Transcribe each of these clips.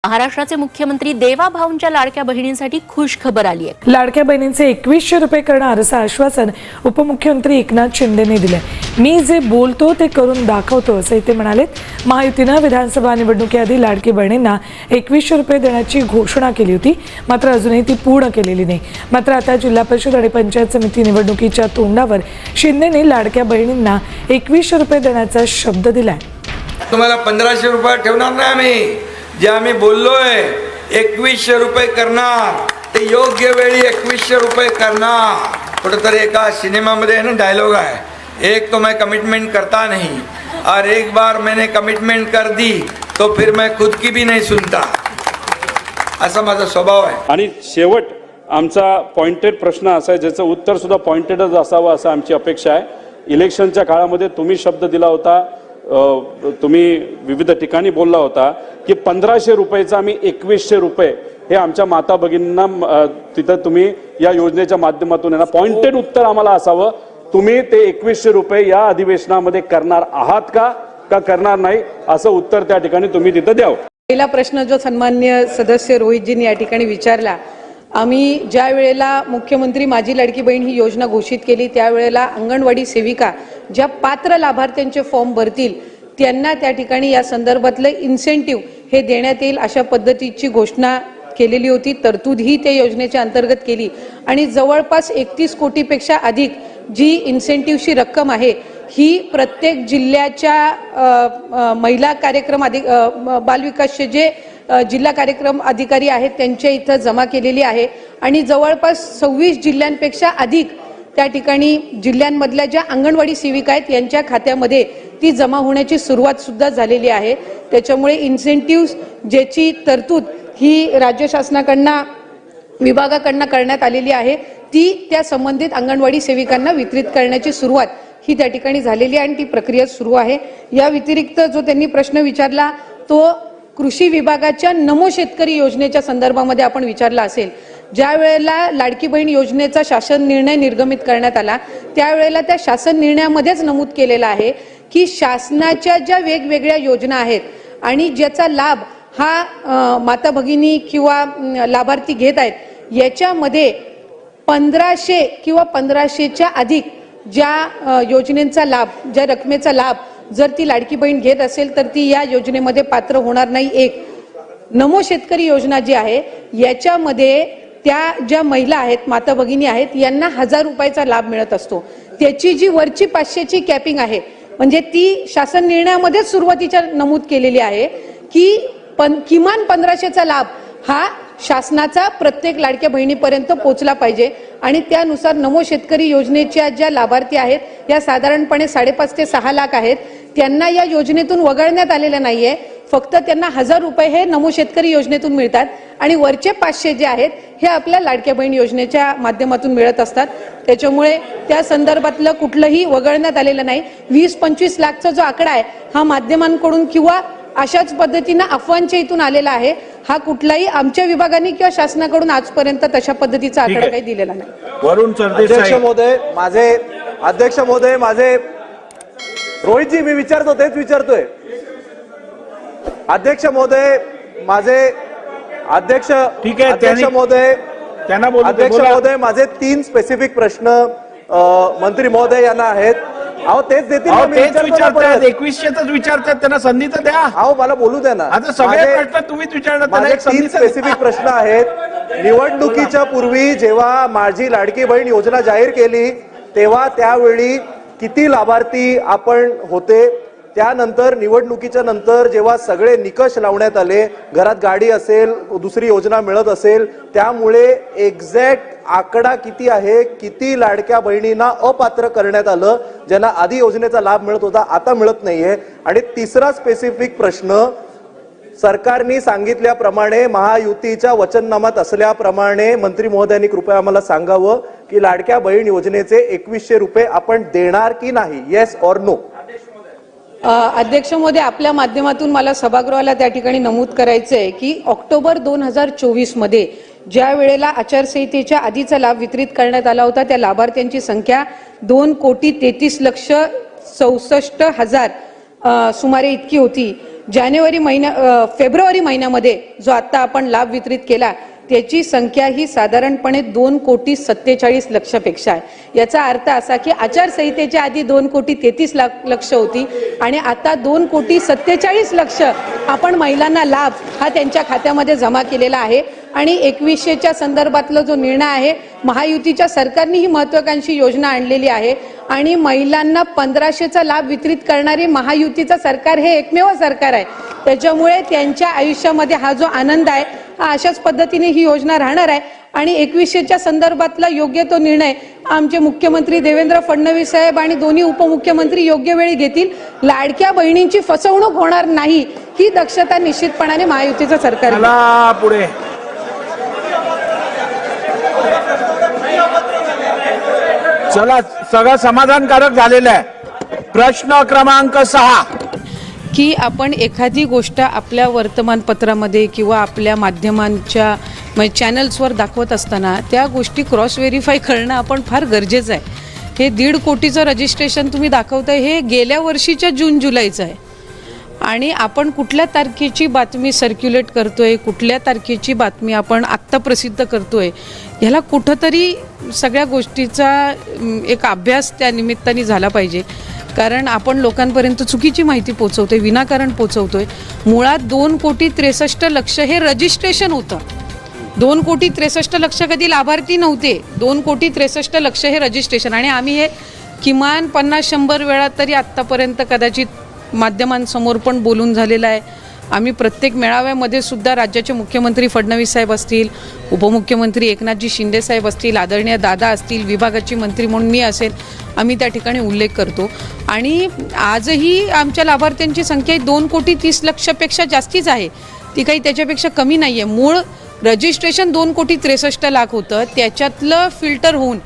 महाराष्ट्राचे मुख्यमंत्री देवाभाऊंच्या लाडक्या बहिणींसाठी खुश खबर आली आहे। लाडक्या बहिणींचे 2100 रुपये करणार असं आश्वासन उपमुख्यमंत्री एकनाथ शिंदेने दिले। मी जे बोलतो ते करून दाखवतो असं ते म्हणालेत। महायुतीने विधानसभा निवडणुकीआधी लाडकी बहिणींना 2100 रुपये देण्याची घोषणा केली होती, मात्र अजूनही ती पूर्ण केलेली नाही। मात्र आता जिल्हा परिषद आणि पंचायत समिती निवडणुकीच्या तोंडावर शिंदेने लाडक्या बहिणींना 2100 रुपये देण्याचा शब्द दिलाय। तुम्हाला 1500 रुपये ठेवणार नाही आम्ही, जे आम्ही बोललोय 2100 रुपये करणार ते योग्य वेळी 2100 रुपये करणार। कुठेतरी एका सिनेमामध्ये है ना डायलॉग है, एक तो मैं कमिटमेंट करता नहीं और एक बार मैंने कमिटमेंट कर दी तो फिर मैं खुद की भी नहीं सुनता, असा माझा स्वभाव आहे। आणि शेवट आमचा पॉइंटेड प्रश्न असा आहे ज्याचं उत्तर सुद्धा पॉइंटेडच असावं असं आमची अपेक्षा आहे। इलेक्शनच्या काळामध्ये तुम्ही शब्द दिला होता, तुम्ही विविध ठिकाणी बोलला होता की 1500 रुपयाचा आम्ही 2100 रुपये हे आमच्या माता भगिनींना तिथं तुम्ही या योजनेच्या माध्यमातून आहे ना पॉइंटेड उत्तर आम्हाला असावं, तुम्ही ते 2100 रुपये या अधिवेशनामध्ये करणार आहात का करणार नाही असं उत्तर त्या ठिकाणी तुम्ही तिथं द्यावं। पहिला प्रश्न जो सन्माननीय सदस्य रोहितजींनी या ठिकाणी विचारला, आम्ही ज्या वेळेला मुख्यमंत्री माझी लाडकी बहीण ही योजना घोषित केली त्यावेळेला अंगणवाडी सेविका ज्या पात्र लाभार्थ्यांचे फॉर्म भरतील त्यांना त्या ठिकाणी या संदर्भातले इन्सेंटिव्ह हे देण्यात येईल अशा पद्धतीची घोषणा केलेली होती। तरतूद ही त्या योजनेच्या अंतर्गत केली आणि जवळपास 31 कोटीपेक्षा अधिक जी इन्सेंटिव्हची रक्कम आहे ही प्रत्येक जिल्ह्याच्या महिला कार्यक्रम बालविकासचे जे जिल्हा कार्यक्रम अधिकारी आहेत त्यांच्या इथं जमा केलेली आहे आणि जवळपास 26 जिल्ह्यांपेक्षा अधिक त्या ठिकाणी जिल्ह्यांमधल्या ज्या अंगणवाडी सेविका आहेत यांच्या खात्यामध्ये ती जमा होण्याची सुरुवात सुद्धा झालेली आहे। त्याच्यामुळे इन्सेंटिव्ह ज्याची तरतूद ही राज्य शासनाकडनं विभागाकडनं करण्यात आलेली आहे ती त्या संबंधित अंगणवाडी सेविकांना वितरित करण्याची सुरुवात ही त्या ठिकाणी झालेली आहे आणि ती प्रक्रिया सुरू आहे। या व्यतिरिक्त जो त्यांनी प्रश्न विचारला तो कृषी विभागाच्या नमो शेतकरी योजनेच्या संदर्भामध्ये आपण विचारला असेल। ज्या वेळेला लाडकी बहीण योजनेचा शासन निर्णय निर्गमित करण्यात आला त्यावेळेला त्या शासन निर्णयामध्येच नमूद केलेलं आहे की शासनाच्या ज्या वेगवेगळ्या योजना आहेत आणि ज्याचा लाभ हा माता भगिनी किंवा लाभार्थी घेत आहेत याच्यामध्ये 1500 किंवा 1500च्या अधिक ज्या योजनेचा लाभ, ज्या रकमेचा लाभ जर ती लाडकी बहीण घेत असेल तर ती या योजनेमध्ये पात्र होणार नाही। एक नमो शेतकरी योजना जी आहे याच्यामध्ये त्या ज्या महिला आहेत माता भगिनी आहेत यांना 1000 रुपयाचा लाभ मिळत असतो। त्याची जी वरची 500ची कॅपिंग आहे म्हणजे ती शासन निर्णयामध्येच सुरुवातीच्या नमूद केलेली आहे की किमान 1500चा लाभ हा शासनाचा प्रत्येक लाडक्या बहिणीपर्यंत पोहोचला पाहिजे आणि त्यानुसार नमो शेतकरी योजनेच्या ज्या लाभार्थी आहेत या साधारणपणे 5.5 ते 6 लाख आहेत। त्यांना या योजनेतून वगळण्यात आलेलं नाहीये, फक्त त्यांना 1000 रुपये हे नमो शेतकरी योजनेतून मिळतात आणि वरचे 500 जे आहेत हे आपल्या लाडक्या बहीण योजनेच्या माध्यमातून मिळत असतात। त्याच्यामुळे त्या संदर्भातलं कुठलंही वगळण्यात आलेलं नाही। 20-25 लाखचा जो आकडा आहे हा माध्यमांकडून किंवा अशाच पद्धतीने अफवांच्या इथून आलेला आहे, हा कुठलाही आमच्या विभागाने किंवा शासनाकडून आजपर्यंत तशा पद्धतीचा आकडा काही दिलेला नाही। वरुण सरदेसाई अध्यक्ष महोदय माझे रोहितजी मी विचारतो तेच विचारतोय। अध्यक्ष महोदय माझे अध्यक्ष ठीक आहे अध्यक्ष महोदय त्यांना बोलू अध्यक्ष महोदय माझे 3 स्पेसिफिक प्रश्न मंत्री महोदय यांना आहेत। अहो तेच देतील, 2100च विचारतात, त्यांना संधी तर द्या। अहो मला बोलू द्या ना, आता सगळे प्रश्न तुम्हीच विचारणार, माझे 3 स्पेसिफिक प्रश्न आहेत। निवडणुकीच्या पूर्वी जेव्हा माझी लाडकी बहीण योजना जाहीर केली तेव्हा त्यावेळी किती लाभार्थी आपण होते, त्यानंतर निवडणुकीच्या नंतर जेव्हा सगळे निकष लावण्यात आले, घरात गाडी असेल दुसरी योजना मिळत असेल, त्यामुळे एक्झॅक्ट आकडा किती आहे, किती लाडक्या बहिणींना अपात्र करण्यात आलं ज्यांना आधी योजनेचा लाभ मिळत होता आता मिळत नाहीये। आणि तिसरा स्पेसिफिक प्रश्न, सरकारने सांगितल्याप्रमाणे महायुतीच्या वचननामात असल्याप्रमाणे मंत्री महोदयांनी कृपया आम्हाला सांगावं की लाडक्या बहीण योजनेचे 2100 रुपये आपण देणार की नाही, येस ऑर नो? अध्यक्ष महोदय आपल्या माध्यमातून मला सभागृहाला त्या ठिकाणी नमूद करायचंय की ऑक्टोबर 2024 मध्ये ज्या वेळेला आचारसंहितेच्या आधीचा लाभ वितरित करण्यात आला होता त्या लाभार्थ्यांची संख्या 2,33,64,000 सुमारे इतकी होती। फेब्रुवारी महिन्यामध्ये जो आता आपण लाभ वितरित केला त्याची संख्या ही साधारणपणे 2,47,00,000 पेक्षा आहे। याचा अर्थ असा की आचारसंहितेच्या आधी 2,33,00,000 होती आणि आता 2,47,00,000 आपण महिलांना लाभ हा त्यांच्या खात्यामध्ये जमा केलेला आहे। आणि 2100च्या संदर्भातला जो निर्णय आहे, महायुतीच्या सरकारने ही महत्त्वाकांक्षी योजना आणलेली आहे आणि महिलांना 1500चा लाभ वितरित करणारे महायुतीचं सरकार हे एकमेव सरकार आहे। त्याच्यामुळे त्यांच्या आयुष्यामध्ये हा जो आनंद आहे हा अशाच पद्धतीने ही योजना राहणार आहे आणि 2100च्या संदर्भातला योग्य तो निर्णय आमचे मुख्यमंत्री देवेंद्र फडणवीस साहेब आणि दोन्ही उपमुख्यमंत्री योग्य वेळी घेतील। लाडक्या बहिणींची फसवणूक होणार नाही ही दक्षता निश्चितपणाने महायुतीचं सरकार घेईल। पुढे चला, सगळं समाधानकारक झालेलं आहे। प्रश्न क्रमांक 6 की आपण एखादी गोष्ट आपल्या वर्तमानपत्रामध्ये किंवा आपल्या माध्यमांच्या चॅनल्सवर दाखवत असताना त्या गोष्टी क्रॉस व्हेरीफाय करणं आपण फार गरजेचं आहे। हे 1.5 कोटीचं रजिस्ट्रेशन तुम्ही दाखवताय हे गेल्या वर्षीच्या जून जुलैचं आहे आणि आपण कुठल्या तारखेची बातमी सर्क्युलेट करतोय, कुठल्या तारखेची बातमी आपण आत्ता प्रसिद्ध करतोय, ह्याला कुठंतरी सगळ्या गोष्टीचा एक अभ्यास त्या निमित्ताने झाला पाहिजे। कारण आपण लोकांपर्यंत चुकीची माहिती पोचवतोय, विनाकारण पोचवतोय। मुळात 2,63,00,000 हे रजिस्ट्रेशन होतं। 2,63,00,000 कधी लाभार्थी नव्हते। 2,63,00,000 हे रजिस्ट्रेशन आणि आम्ही हे किमान 50-100 वेळा तरी आत्तापर्यंत कदाचित माध्यमांसमोर पण बोलून झालेलं आहे। आम्ही प्रत्येक मेळाव्यामध्ये सुद्धा राज्याचे मुख्यमंत्री फडणवीस साहेब असतील, उपमुख्यमंत्री एकनाथजी शिंदे साहेब असतील, आदरणीय दादा असतील, विभागाची मंत्री म्हणून मी असेल, आम्ही त्या ठिकाणी उल्लेख करतो आणि आजही आमच्या लाभार्थ्यांची संख्या 2,30,00,000 पेक्षा जास्तीच आहे, ती काही त्याच्यापेक्षा कमी नाही आहे। मूळ रजिस्ट्रेशन 2,63,00,000 होतं, त्याच्यातलं फिल्टर होऊन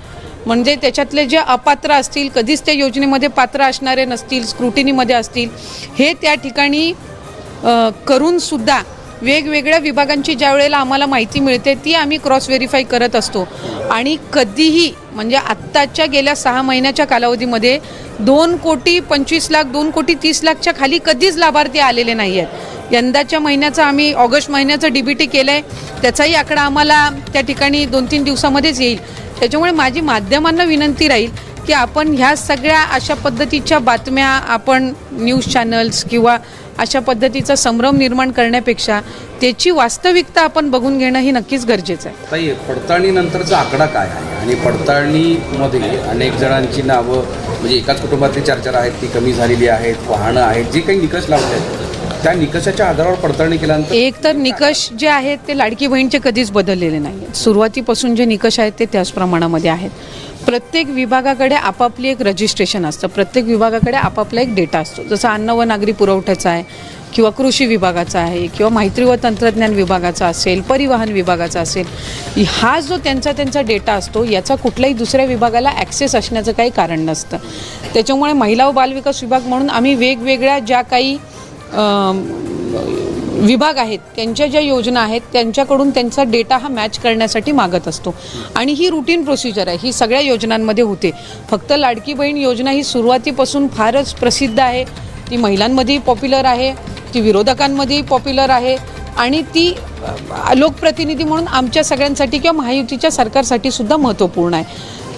म्हणजे त्याच्यातले जे अपात्र असतील, कधीच त्या योजनेमध्ये पात्र असणारे नसतील, स्क्रुटिनीमध्ये असतील, हे त्या ठिकाणी करून सुद्धा वेगवेगळ्या विभागांची ज्या वेळेला आम्हाला माहिती मिळते ती आम्ही क्रॉस व्हेरीफाय करत असतो आणि कधीही म्हणजे आत्ताच्या गेल्या 6 महिन्याच्या कालावधीमध्ये 2,25,00,000 2,30,00,000च्या खाली कधीच लाभार्थी आलेले नाही आहेत। यंदाच्या महिन्याचा आम्ही ऑगस्ट महिन्याचं DBT केलं आहे, त्याचाही आकडा आम्हाला त्या ठिकाणी 2-3 दिवसामध्येच येईल। त्याच्यामुळे माझी माध्यमांना विनंती राहील की आपण ह्या सगळ्या अशा पद्धतीच्या बातम्या आपण न्यूज चॅनल्स किंवा अशा पद्धतीचा संभ्रम निर्माण करण्यापेक्षा त्याची वास्तविकता आपण बघून घेणं ही नक्कीच गरजेचं आहे। ताई, पडताळणीनंतरचा आकडा काय आहे आणि पडताळणीमध्ये अनेक जणांची नावं म्हणजे एकाच कुटुंबातली 4 आहेत, ती कमी झालेली आहेत, वाहनं आहेत, जे काही निकष लावले आहेत त्या निकषाच्या आधारावर पडताळणी केल्यानंतर एक तर निकष जे आहेत ते लाडकी बहीणचे कधीच बदललेले नाही आहेत। सुरुवातीपासून जे निकष आहेत ते त्याच प्रमाणामध्ये आहेत। प्रत्येक विभागाकडे आपापली एक रजिस्ट्रेशन असतं, प्रत्येक विभागाकडे आपापला एक डेटा असतो, जसं अन्न व नागरी पुरवठ्याचा आहे किंवा कृषी विभागाचा आहे किंवा माहिती व तंत्रज्ञान विभागाचा असेल, परिवहन विभागाचा असेल। हा जो त्यांचा डेटा असतो याचा कुठल्याही दुसऱ्या विभागाला ॲक्सेस असण्याचं काही कारण नसतं। त्याच्यामुळे महिला व बालविकास विभाग म्हणून आम्ही वेगवेगळ्या ज्या काही विभाग आहेत त्यांच्या ज्या योजना आहेत त्यांच्याकडून त्यांचा डेटा हा मॅच करण्यासाठी मागत असतो आणि ही रुटीन प्रोसिजर आहे, ही सगळ्या योजनांमध्ये होते। फक्त लाडकी बहीण योजना ही सुरुवातीपासून फारच प्रसिद्ध आहे, ती महिलांमध्येही पॉप्युलर आहे, ती विरोधकांमध्येही पॉप्युलर आहे आणि ती लोकप्रतिनिधी म्हणून आमच्या सगळ्यांसाठी किंवा महायुतीच्या सरकारसाठी सुद्धा महत्त्वपूर्ण आहे।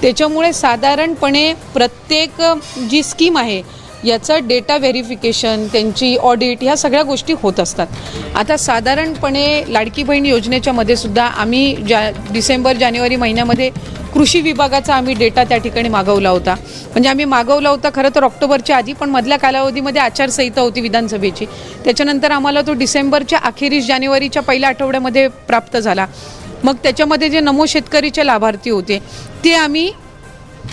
त्याच्यामुळे साधारणपणे प्रत्येक जी स्कीम आहे याचं डेटा व्हेरिफिकेशन, त्यांची ऑडिट, ह्या सगळ्या गोष्टी होत असतात। आता साधारणपणे लाडकी बहीण योजनेच्या मध्ये सुद्धा आम्ही डिसेंबर-जानेवारी महिन्यामध्ये कृषी विभागाचा आम्ही डेटा त्या ठिकाणी मागवला होता। म्हणजे आम्ही मागवला होता खरं तर ऑक्टोबरच्या आधी, पण मधल्या कालावधीमध्ये आचारसंहिता होती विधानसभेची, त्याच्यानंतर आम्हाला तो डिसेंबरच्या अखेरीस जानेवारीच्या पहिल्या आठवड्यामध्ये प्राप्त झाला। मग त्याच्यामध्ये जे नमो शेतकरीचे लाभार्थी होते ते आम्ही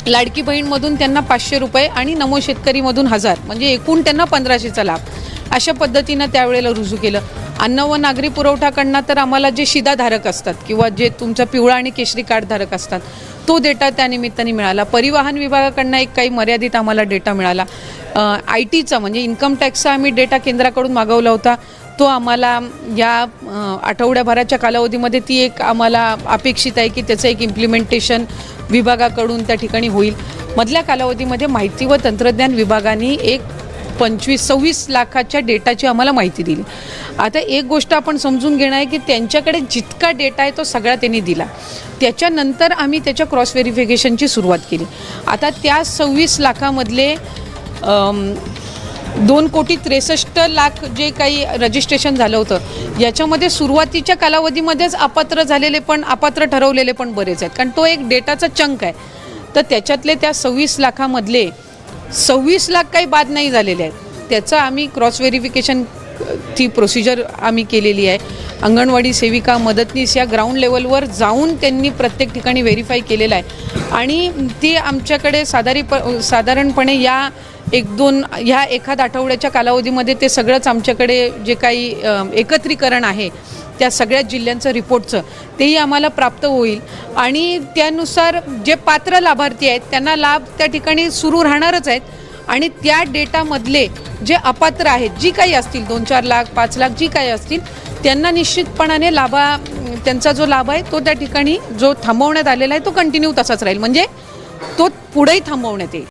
लाडकी बहीणमधून त्यांना 500 रुपये आणि नमो शेतकरीमधून 1000 म्हणजे एकूण त्यांना 1500चा लाभ अशा पद्धतीनं त्यावेळेला रुजू केलं। अन्न व नागरी पुरवठाकडनं तर आम्हाला जे शिधाधारक असतात किंवा जे तुमचा पिवळा आणि केशरी कार्ड धारक असतात तो डेटा त्या निमित्ताने मिळाला। परिवहन विभागाकडनं एक काही मर्यादित आम्हाला डेटा मिळाला। IT चा म्हणजे इन्कम टॅक्सचा आम्ही डेटा केंद्राकडून मागवला होता, तो आम्हाला या आठवड्याभराच्या कालावधीमध्ये ती एक आम्हाला अपेक्षित आहे की त्याचं एक इम्प्लिमेंटेशन विभागाकडून त्या ठिकाणी होईल। मधल्या कालावधीमध्ये माहिती व तंत्रज्ञान विभागाने एक 26 लाखाच्या डेटाची आम्हाला माहिती दिली. आता एक गोष्ट आपण समजून घेणं आहे की त्यांच्याकडे जितका डेटा आहे तो सगळा त्यांनी दिला. त्याच्यानंतर आम्ही त्याच्या क्रॉस व्हेरिफिकेशनची सुरुवात केली. आता त्या 26 लाखामधले 2,63,00,000 जे काही रजिस्ट्रेशन झालं होतं याच्यामध्ये सुरुवातीच्या कालावधीमध्येच अपात्र झालेले पण अपात्र ठरवलेले पण बरेच आहेत, कारण तो एक डेटाचा चंक आहे. तर त्याच्यातले त्या 26 लाखामधले 26 लाख काही बाद नाही झालेले आहेत. त्याचं आम्ही क्रॉस व्हेरिफिकेशन ती प्रोसिजर आम्ही केलेली आहे. अंगणवाडी सेविका मदतनीस या ग्राउंड लेवलवर जाऊन त्यांनी प्रत्येक ठिकाणी व्हेरीफाय केलेलं आहे आणि ती आमच्याकडे साधारणपणे या ह्या एखाद आठवड्याच्या कालावधीमध्ये ते सगळंच आमच्याकडे जे काही एकत्रीकरण आहे त्या सगळ्या जिल्ह्यांचं रिपोर्टचं तेही आम्हाला प्राप्त होईल आणि त्यानुसार जे पात्र लाभार्थी आहेत त्यांना लाभ त्या ठिकाणी सुरू राहणारच आहेत आणि त्या डेटामधले जे अपात्र आहेत जी काही असतील 2-4 लाख 5 लाख जी काही असतील त्यांना निश्चितपणाने त्यांचा जो लाभ आहे तो त्या ठिकाणी जो थांबवण्यात आलेला आहे तो कंटिन्यू तसाच राहील, म्हणजे तो पुढेही थांबवण्यात येईल.